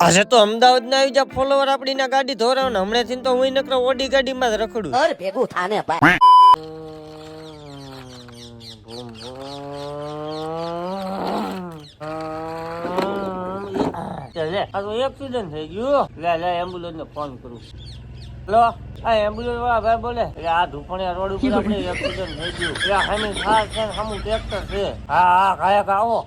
આજે તો અમદાવાદ ના આવી જા ફોલોવર આપડી ના ગાડી ધોરાવ ને હમણાં થી તો હું નકરો ઓડી ગાડી માં જ રખડું. ઘર ભેગું થાને ભાઈ. એક્સિડન્ટ થઈ ગયું. લે એમ્બ્યુલન્સ ને ફોન કરું. હેલો, આ એમ્બ્યુલન્સ વાળા ભાઈ બોલે આ ધુપણિયા રોડ ઉપર આપણે એક્સિડન્ટ થઈ ગયું. હામી થાર છે સામું ટ્રેક્ટર છે. હા કાયક આવો.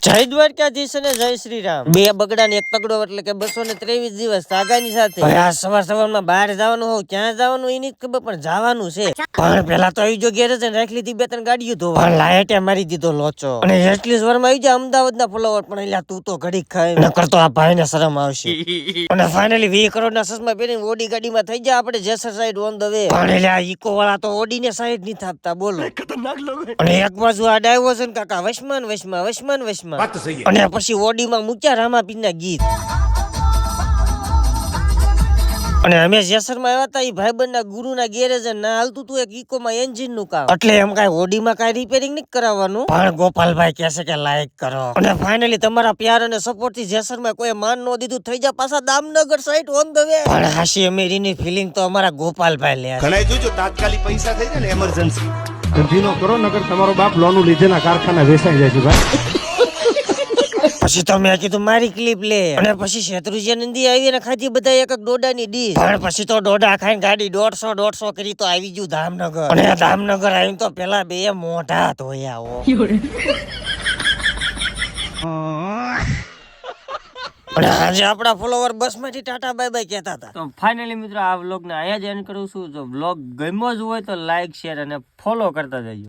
જય દ્વારકાધીશ અને જય શ્રી રામ. બે બગડા ને એક તગડો એટલે કે 223 દિવસ સાગાની સાથે. આ સવાર માં બહાર જવાનું હોવ ક્યાં જવાનું એની ખબર પણ જવાનું છે. પણ પેલા તો આવી જો ગેરેજ ને રાખી લીધી 2-3 ગાડીઓ ધોવા. પણ લાઈટે મારી દીધો લોચો. અને એટલી જ વારમાં આવી જાય અમદાવાદ ના ફોલોવર પણ એલા તું તો ઘડીક ખાય નકર તો આ ભાઈ ને શરમ આવશે. અને ફાઇનલી 20 કરોડ ના સસમા પહેરીને ઓડી ગાડીમાં થઈ જાય આપણે Jesar side on the way. પણ એલા ઈકો વાળા તો ઓડી ને સાઈડ ની થાપતા બોલો. ખતરનાક લોકો. અને એક બાજુ આ ડાયવો છે ને કાકા વશમાન અને પછી ઓડીમાં મૂક્યા રામાપીરના ગીત. અને અમે જેસરમાં આવ્યા હતા એ ભાઈબંધના ગુરુના ગેરેજ ના હાલતું તું એક ઇકોમાં એન્જિન નું કામ. એટલે એમ કાંઈ ઓડીમાં કાંઈ રિપેરિંગ નથી કરાવવાનું. પણ ગોપાલભાઈ કહેશે કે લાઈક કરો. અને ફાઇનલી તમારા પ્યાર અને સપોર્ટ થી જેસરમાં કોઈ માન નો દીધું થઈ જાય પાછા Damnagar side on the way. પણ હાશી અમીરીની ફિલિંગ તો અમારા ગોપાલભાઈ લે. ઘણાય જોજો તાત્કાલિક પૈસા થઈ જાય ને એમરજન્સી. ધંધીનો કરો નગર તમારો બાપ લોનું લીધેના કારખાના વેચાઈ જાય છે ભાઈ. પછી તો મેં કીધું મારી ક્લિપ લે. અને પછી શેત્રુજી નંદી આવી ને ખાધી બધા એક ડોડાની ડીશ. પણ પછી તો ડોડા ખાઈને ગાડી 150 કરી તો આવી ગયું દામનગર. અને દામનગર આવીને તો પેલા બે મોઢા ધોયા હો. અને આજે આપણા ફોલોવર બસ માંથી ટાટા બાય બાય કહેતા હતા. તો ફાઇનલી મિત્રો આ વ્લોગ ને અહીંયા જ એન્ડ કરું છું. જો વ્લોગ ગમ્યો જ હોય તો લાઈક શેર અને ફોલો કરતા જજો.